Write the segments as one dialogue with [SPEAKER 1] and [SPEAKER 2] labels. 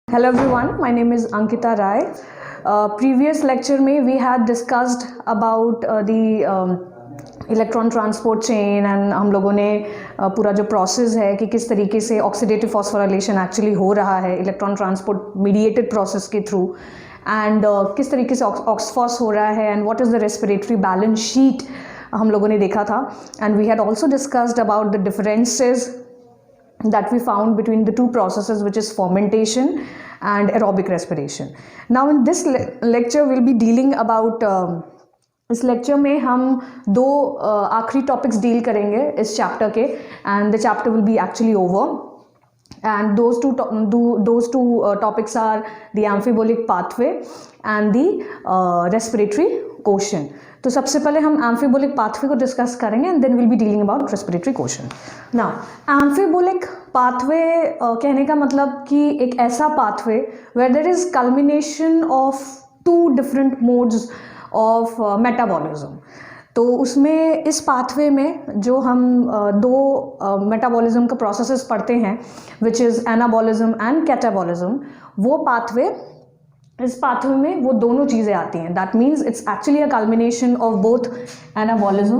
[SPEAKER 1] Hello everyone, my name is Ankita Rai. Previous lecture में we had discussed about the electron transport chain and हम लोगों ने पूरा जो process है कि किस तरीके से oxidative phosphorylation actually हो रहा है electron transport mediated process के through and किस तरीके से oxphos हो रहा है and what is the respiratory balance sheet हम लोगों ने देखा था and we had also discussed about the differences that we found between the two processes, which is fermentation and aerobic respiration. Now in this lecture we'll be dealing about इस lecture में हम दो आखिरी टॉपिक्स डील करेंगे इस chapter के and the chapter will be actually over and those two topics are the amphibolic pathway and the respiratory quotient. तो सबसे पहले हम एम्फीबोलिक पाथवे को डिस्कस करेंगे and then will be dealing about respiratory question. Now amphibolic pathway कहने का मतलब कि एक ऐसा pathway where there is culmination of two different modes of metabolism. तो उसमें इस पाथवे में जो हम दो मेटाबॉलिज्म का प्रोसेसेस पढ़ते हैं which is anabolism and catabolism, वो पाथवे इस पाथवे में वो दोनों चीज़ें आती हैं. That means it's actually a culmination of both anabolism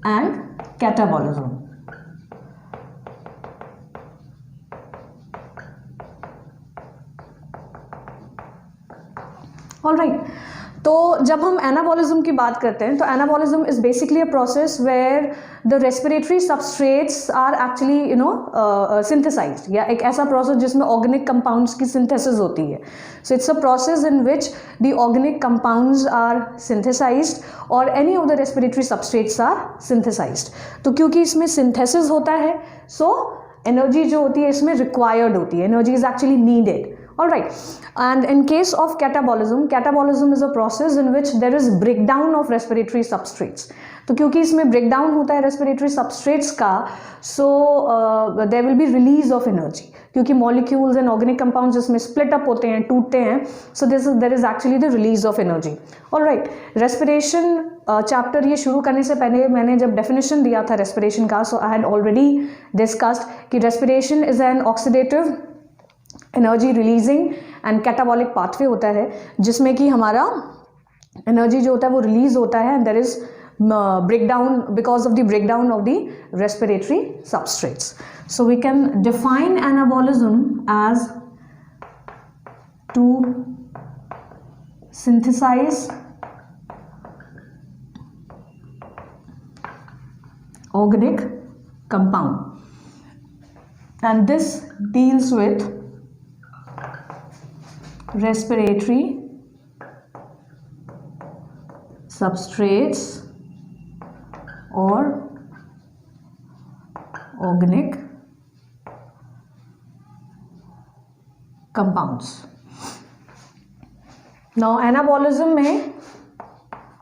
[SPEAKER 1] and catabolism. Alright, तो जब हम एनाबॉलिज्म की बात करते हैं तो anabolism is basically a process where the respiratory substrates are actually synthesised, या एक ऐसा प्रोसेस जिसमें ऑर्गेनिक कंपाउंड्स की सिंथेसिस होती है. So it's a process in which the organic compounds are synthesised और any of the respiratory substrates are synthesised. तो क्योंकि इसमें सिंथेसिस होता है सो एनर्जी जो होती है इसमें रिक्वायर्ड होती है, energy is actually needed. All right, and in case of catabolism is a process in which there is breakdown of respiratory substrates. तो क्योंकि इसमें breakdown होता है respiratory substrates का, so there will be release of energy. क्योंकि molecules and organic compounds इसमें split up होते हैं, टूटते हैं, so there is actually the release of energy. All right, respiration chapter ये शुरू करने से पहले मैंने जब डेफिनेशन दिया था रेस्पिरेशन का, so I had already discussed कि respiration is an oxidative energy releasing and catabolic pathway होता है जिसमें कि हमारा एनर्जी जो होता है वो रिलीज होता है and there is breakdown because of the breakdown of the respiratory substrates. So we can define anabolism as to synthesise organic compound and this deals with respiratory substrates or organic compounds. Now anabolism में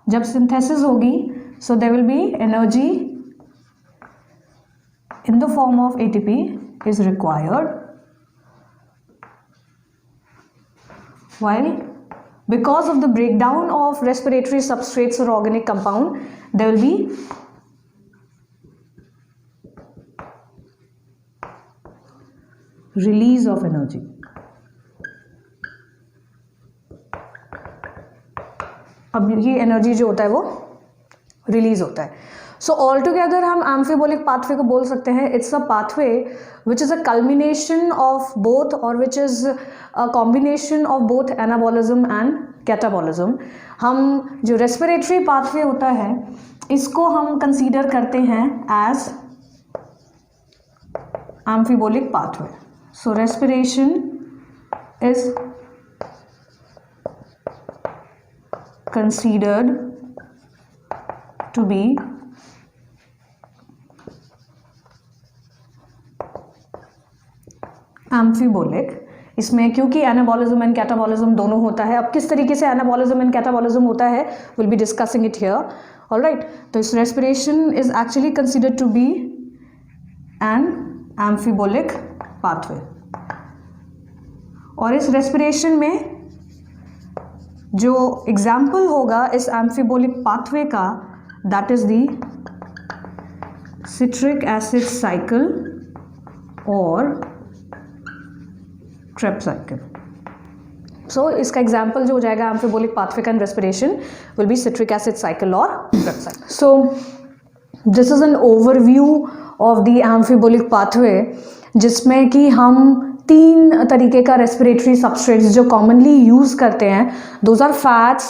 [SPEAKER 1] जब synthesis होगी so there will be energy in the form of ATP is required, while because of the breakdown of respiratory substrates or organic compound there will be release of energy. अब ये energy जो होता है वो release होता है. So all together हम amphibolic pathway को बोल सकते हैं it's a pathway which is a culmination of both और which is a combination of both anabolism and catabolism. हम जो रेस्पिरेटरी पाथवे होता है इसको हम कंसीडर करते हैं as amphibolic pathway. So respiration is considered to be amphibolic. इसमें क्योंकि एनाबॉलिज्म एंड कैटाबॉलिज्म दोनों होता है. अब किस तरीके से एनाबॉलिज्म एंड कैटाबॉलिज्म होता है will be discussing it here. Alright, तो इस respiration is actually considered to be an amphibolic pathway. और इस रेस्पिरेशन में जो एग्जाम्पल होगा इस एम्फीबोलिक पाथवे का that is the citric acid cycle or Krebs cycle. So इसका एग्जाम्पल जो हो जाएगा एम्फिबोलिक पाथवे का in respiration will be citric acid cycle और drug cycle. So this is an overview of the amphibolic pathway, जिसमें कि हम 3 तरीके का रेस्पिरेटरी सबस्ट्रेट्स जो कॉमनली यूज़ करते हैं, those are fats,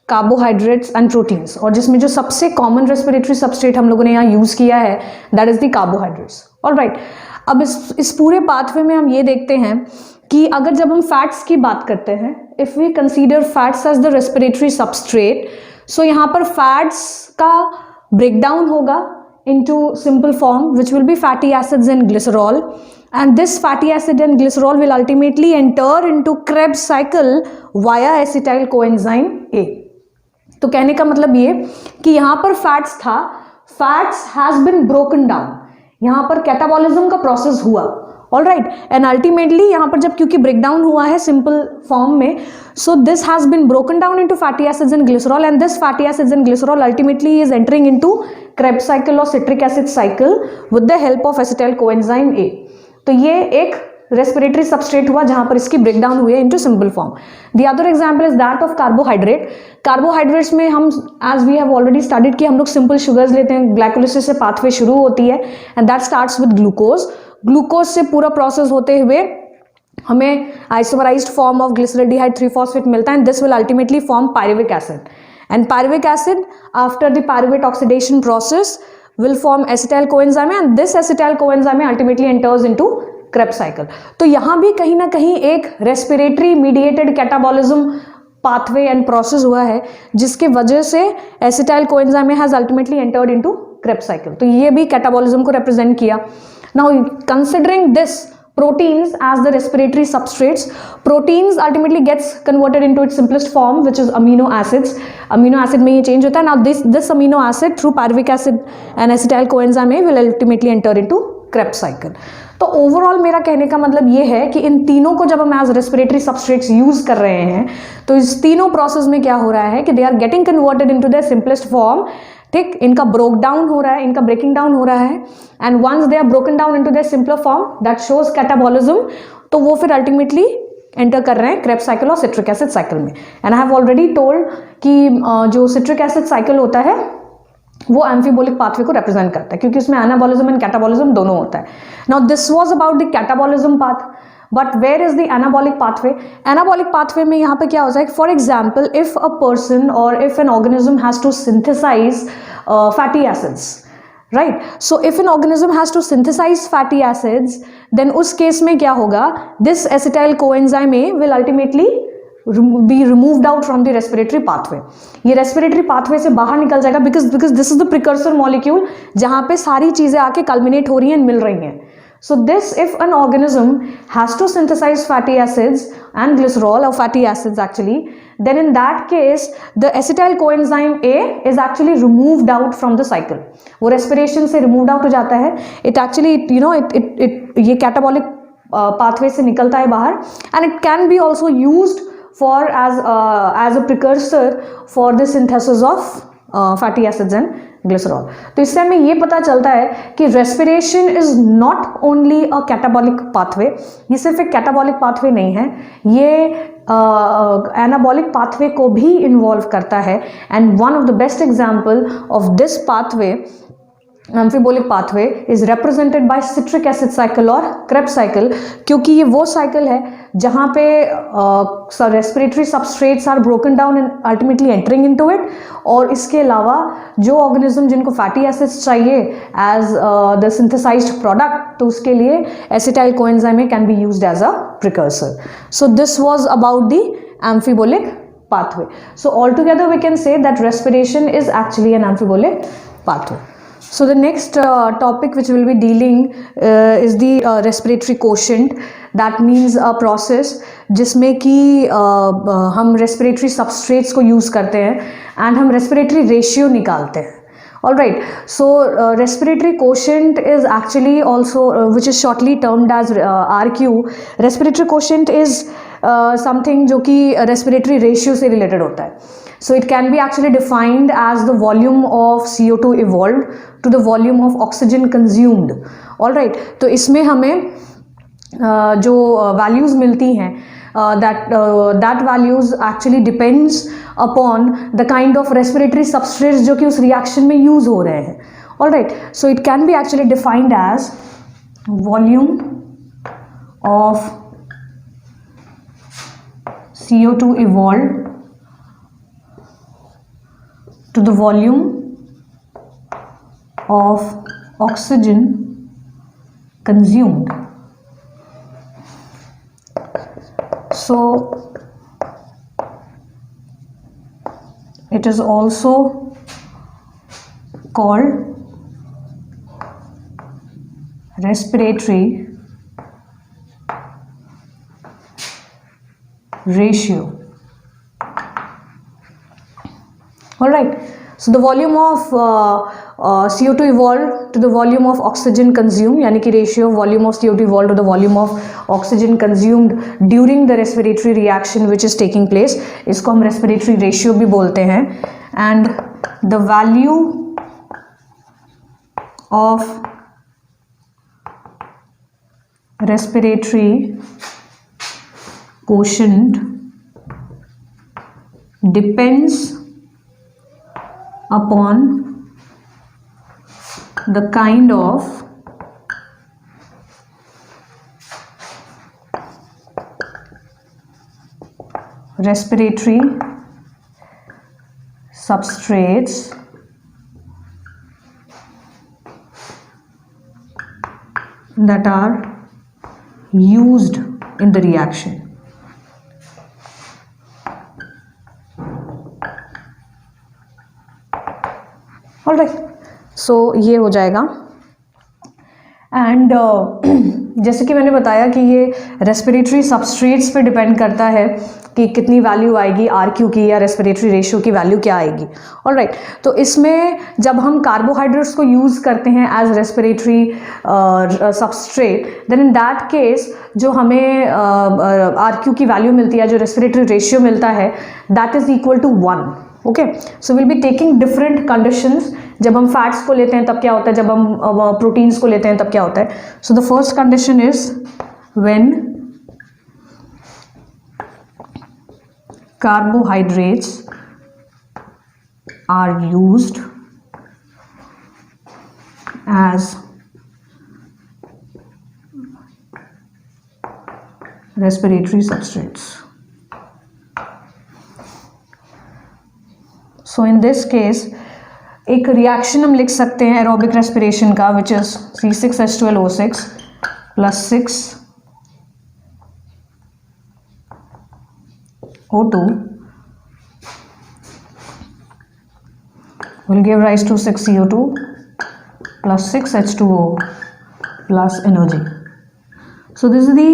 [SPEAKER 1] carbohydrates and proteins. और जिसमें जो सबसे कॉमन रेस्पिरेटरी सबस्ट्रेट हम लोगों ने यहाँ यूज़ किया है that is the carbohydrates. Alright, अब इस पूरे पाथवे में हम ये देखते हैं कि अगर जब हम फैट्स की बात करते हैं, if we consider fats as the respiratory substrate, so यहाँ पर फैट्स का ब्रेकडाउन होगा into simple form which will be fatty acids and glycerol, and this fatty acid and glycerol will ultimately enter into Krebs cycle via acetyl coenzyme A. तो कहने का मतलब ये कि यहाँ पर फैट्स था, fats has been broken down, यहाँ पर कैटाबॉलिज्म का प्रोसेस हुआ. ऑल राइट, एंड अल्टीमेटली यहाँ पर जब क्योंकि ब्रेकडाउन हुआ है सिंपल फॉर्म में, so this has been broken down into fatty acids and glycerol, and this fatty acids and glycerol ultimately is entering into Krebs cycle और citric acid cycle with the help of acetyl coenzyme A. तो ये एक respiratory substrate हुआ जहां पर इसकी breakdown हुई है into simple form. The other example is that of carbohydrate. Carbohydrates में हम as we have already studied कि हम लोग सिंपल शुगर्स लेते हैं, ग्लाइकोलिसिस से पाथवे शुरू होती है and that starts with glucose. Glucose से पूरा प्रोसेस होते हुए हमें आइसोमराइज्ड फॉर्म ऑफ ग्लिसरॉल्डिहाइड 3-फॉस्फेट मिलता है, and this will ultimately form pyruvic acid. And pyruvic acid, after the pyruvate oxidation process, will form acetyl coenzyme, and this acetyl coenzyme ultimately enters into Krebs cycle. तो यहाँ भी कहीं ना कहीं एक respiratory mediated catabolism pathway and process हुआ है, जिसके वजह से acetyl coenzyme has ultimately entered into Krebs cycle. तो ये भी catabolism को represent किया. Now considering this proteins as the respiratory substrates, proteins ultimately gets converted into its simplest form which is amino acids. Amino acid में ये change होता है. Now this amino acid through pyruvic acid and acetyl coenzyme will ultimately enter into Krebs cycle. तो overall मेरा कहने का मतलब ये है कि इन तीनों को जब हम एज रेस्पिरेटरी सबस्ट्रेट्स यूज कर रहे हैं, तो इस तीनों प्रोसेस में क्या हो रहा है कि they are getting converted into the simplest form. ठीक, इनका ब्रोक डाउन हो रहा है, इनका ब्रेकिंग डाउन हो रहा है, and once they are broken down into the simpler form that shows catabolism, तो वो फिर अल्टीमेटली एंटर कर रहे हैं Krebs साइकिल और सिट्रिक एसिड साइकिल में. And I have already told कि जो सिट्रिक एसिड साइकिल होता है वो एम्फिबोलिक पाथवे को रिप्रेजेंट करता है, क्योंकि उसमें एनाबॉलिज्म एंड कैटाबॉलिज्म दोनों होता है. Now this was about the catabolism path, but where is the anabolic pathway? Anabolic pathway में यहाँ पे क्या होता है? For example, if a person और if an organism has to synthesise fatty acids, right? So if an organism has to synthesise fatty acids, then उस case में क्या होगा? This acetyl coenzyme A will ultimately be removed out from the respiratory pathway. ये respiratory pathway से बाहर निकल जाएगा because this is the precursor molecule जहां पे सारी चीजें आके कल्मिनेट हो रही हैं, मिल रही हैं. So this, if an organism has to synthesize fatty acids and glycerol or fatty acids actually, then in that case the acetyl coenzyme A is actually removed out from the cycle. वो respiration से removed out हो जाता है. It actually, ये catabolic pathway से निकलता है बाहर, and it can be also used for as a precursor for the synthesis of fatty acids and glycerol. तो इससे हमें ये पता चलता है कि respiration is not only a catabolic pathway. ये सिर्फ एक कैटाबॉलिक पाथवे नहीं है, ये एनाबॉलिक पाथवे को भी इन्वॉल्व करता है. And one of the best example of this pathway, amphibolic pathway, is represented by citric acid cycle और Krebs साइकिल, क्योंकि ये वो साइकिल है जहाँ पे respiratory substrates are broken down and ultimately entering into it. और इसके अलावा जो ऑर्गेनिज्म जिनको फैटी एसिड्स चाहिए एज द सिंथेसाइज्ड प्रोडक्ट, तो उसके लिए acetyl coenzyme can be used as a precursor. So this was about the एम्फिबोलिक pathway. So altogether we can say that respiration is actually an amphibolate pathway. So the next topic which we will be dealing is the respiratory quotient. That means a process जिसमें कि हम respiratory substrates को use करते हैं and हम respiratory ratio निकालते हैं. All right. So respiratory quotient is actually also which is shortly termed as RQ. Respiratory quotient is something जो कि respiratory ratio से related होता है. So it can be actually defined as the volume of CO2 evolved to the volume of oxygen consumed. All right. तो इसमें हमें जो values मिलती हैं, that values actually depends upon the kind of respiratory substrates जो कि उस reaction में use हो रहे हैं. Alright, so it can be actually defined as volume of CO2 evolved to the volume of oxygen consumed. So it is also called respiratory ratio. All right, so the volume of CO2 evolved to the volume of oxygen consumed, यानी कि ratio of volume of CO2 evolved to the volume of oxygen consumed during the respiratory reaction which is taking place, इसको हम respiratory ratio भी बोलते हैं. And the value of respiratory quotient depends upon the kind of respiratory substrates that are used in the reaction. All right, so ये हो जाएगा. And जैसे कि मैंने बताया कि ये रेस्पिरेटरी सबस्ट्रेट्स पे डिपेंड करता है कि कितनी वैल्यू आएगी आर क्यू की या रेस्पिरेटरी रेशियो की वैल्यू क्या आएगी. ऑलराइट, तो इसमें जब हम कार्बोहाइड्रेट्स को यूज़ करते हैं as respiratory substrate, then in that case जो हमें आर क्यू की वैल्यू मिलती है, जो रेस्पिरेटरी रेशियो मिलता है, that is equal to 1. Okay, so will be taking different conditions. जब हम फैट्स को लेते हैं तब क्या होता है, जब हम प्रोटीन्स को लेते हैं तब क्या होता है. So the first condition is when carbohydrates are used as respiratory substrates. So in this case एक रिएक्शन हम लिख सकते हैं एरोबिक रेस्पिरेशन का, which is C6H12O6 plus 6O2 will give rise to 6CO2 plus 6H2O plus energy. So this is the,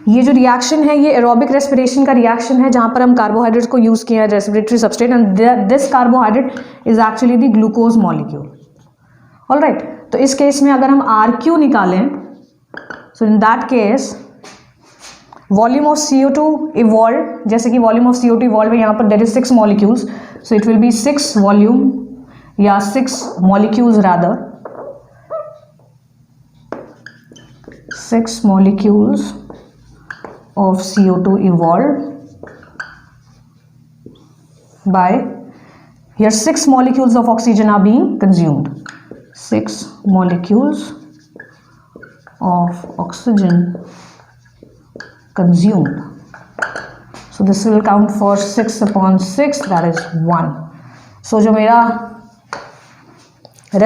[SPEAKER 1] ये जो reaction है ये एरोबिक रेस्पिरेशन का रिएक्शन है जहाँ पर हम कार्बोहाइड्रेट को यूज़ किया है respiratory substrate, and this carbohydrate is actually the glucose molecule. Alright, तो इस केस में अगर हम आर क्यू निकालें, so in that case volume of CO2 evolve, जैसे कि वॉल्यूम ऑफ CO2 इवॉल्व है यहाँ पर there is 6 molecules, so it will be 6 volume या 6 molecules rather, 6 molecules of CO2 evolved by, here 6 molecules of oxygen are being consumed, 6 molecules of oxygen consumed. So this will count for 6 upon 6, that is 1. So जो मेरा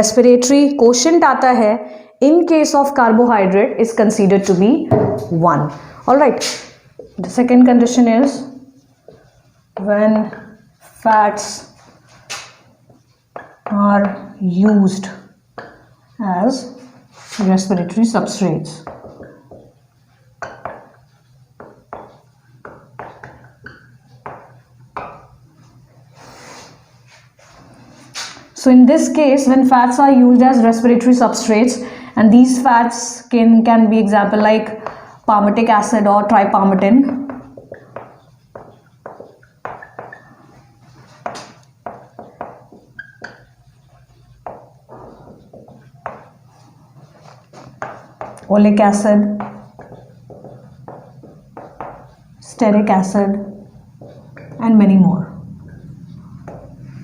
[SPEAKER 1] respiratory quotient आता है in case of carbohydrate is considered to be 1. All right, the second condition is when fats are used as respiratory substrates. So in this case, when fats are used as respiratory substrates, and these fats can be example like palmitic acid or tripalmitin, oleic acid, stearic acid and many more.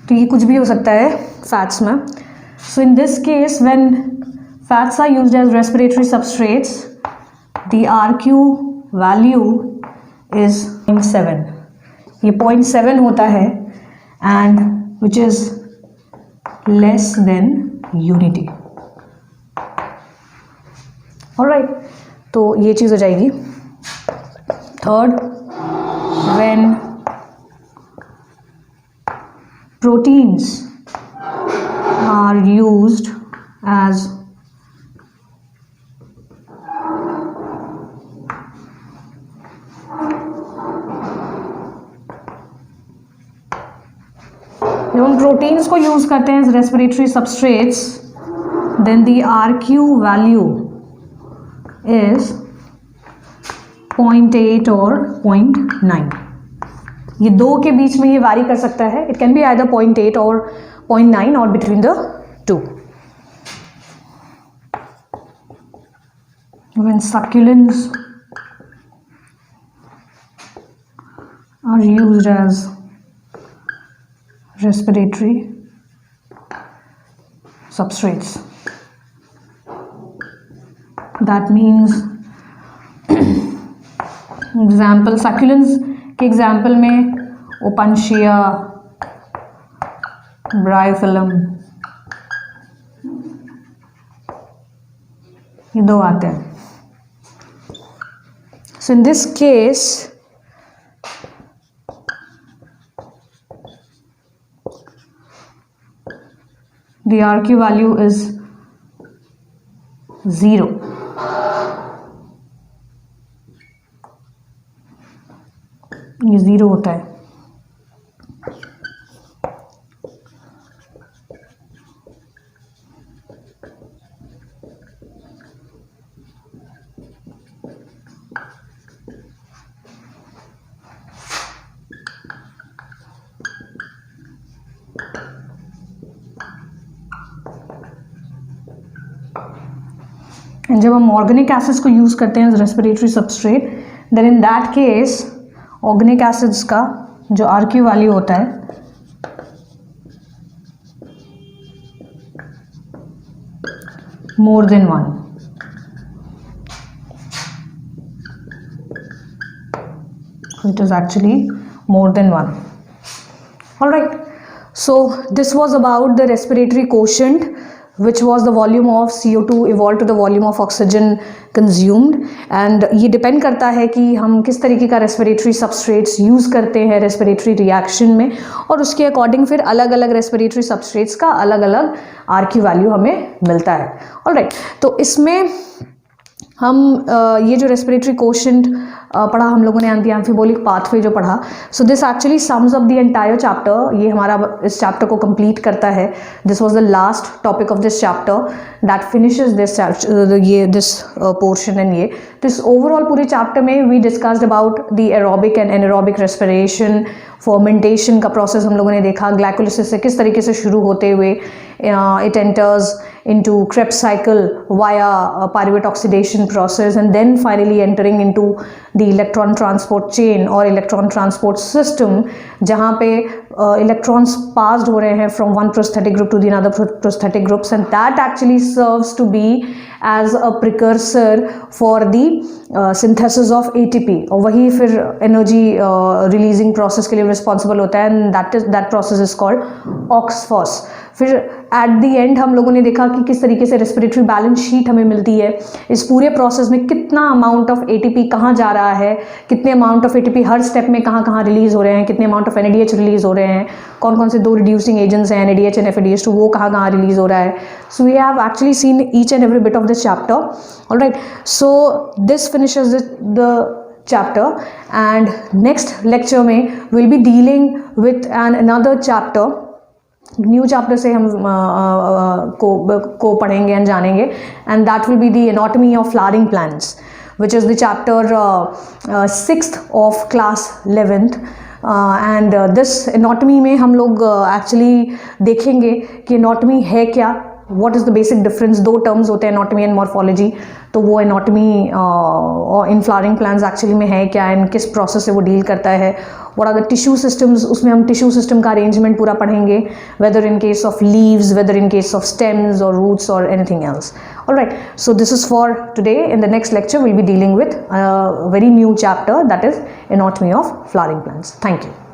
[SPEAKER 1] तो ये कुछ भी हो सकता है fats में। So in this case when fats are used as respiratory substrates, the RQ value is 0.7। ये 0.7 होता है and which is less than unity. Alright, तो ये चीज़ हो जाएगी। Third, when proteins are used as जब हम प्रोटीन्स को यूज करते हैं respiratory substrates, then the RQ value is 0.8 और 0.9। ये दो के बीच में ये वारी कर सकता है। इट कैन बी आइदर 0.8 और 0.9 और between the two. When succulents are used as respiratory substrates, that means example succulents के एग्जाम्पल में ओपनशिया, ब्रायोफिलम, ये दो आते हैं। So in this case the RQ value is 0। ये 0 होता है। जब हम ऑर्गेनिक एसिड्स को यूज करते हैं respiratory substrate, then in that case organic acids का जो RQ वैल्यू होता है more than 1। It is actually more than 1. All right. So this was about the respiratory quotient, which was the volume of CO2 evolved to the volume of oxygen consumed, and ये depend करता है कि हम किस तरीके का respiratory substrates use करते हैं रेस्पिरेटरी रिएक्शन में, और उसके अकॉर्डिंग फिर अलग अलग रेस्पिरेटरी सबस्ट्रेट्स का अलग अलग RQ वैल्यू हमें मिलता है। ऑलराइट, तो इसमें हम ये जो रेस्पिरेटरी कोशेंट पढ़ा हम लोगों ने, एम्फीबोलिक पाथवे जो पढ़ा, so this actually sums up the entire chapter. ये हमारा इस चैप्टर को कंप्लीट करता है। This was the last topic of this chapter that finishes this portion and ये दिस ओवरऑल पूरे चैप्टर में we discussed about the aerobic and anaerobic respiration, fermentation का प्रोसेस हम लोगों ने देखा, ग्लाइकोलिसिस से किस तरीके से शुरू होते हुए it enters into Krebs cycle via pyruvate oxidation process and then finally entering into the electron transport chain or electron transport system, जहाँ पे electrons passed हो रहे हैं from one prosthetic group to the another prosthetic groups, and that actually serves to be as a precursor for the synthesis of ATP, और वही फिर energy releasing process के लिए responsible होता है, and that process is called OXPHOS। फिर at the end हम लोगों ने देखा कि किस तरीके से रेस्पिरेटरी बैलेंस शीट हमें मिलती है। इस पूरे प्रोसेस में कितना अमाउंट ऑफ ATP कहाँ जा रहा है, कितने amount of ATP her step में कहाँ कहाँ रिलीज हो रहे हैं, कितने अमाउंट ऑफ NADH रिलीज हो रहे हैं, कौन कौन से दो रिड्यूसिंग एजेंट्स हैं NADH एंड FADH2, वो कहाँ कहाँ रिलीज हो रहा है। So we have actually seen each and every bit of this chapter. Alright, so this finishes the chapter, and next lecture में we'll be dealing with another chapter, new chapter से हम को पढ़ेंगे एंड जानेंगे, and that will be the anatomy of flowering plants, which is the chapter 6th of class 11th। And this anatomy में हम लोग actually देखेंगे कि एनाटॉमी है क्या, what is the basic difference. दो टर्म्स होते हैं एनाटॉमी एंड मॉर्फोलॉजी, तो वो एनाटॉमी और इन फ्लावरिंग प्लांट्स एक्चुअली में है क्या, एंड किस प्रोसेस से वो डील करता है, what are the tissue systems, उसमें हम टिश्यू सिस्टम का अरेंजमेंट पूरा पढ़ेंगे, whether in case of leaves, whether in case of stems और रूट्स और anything else. Alright, so this is for today. In the next lecture we'll be dealing with a very new chapter, that is anatomy of flowering plants. Thank you.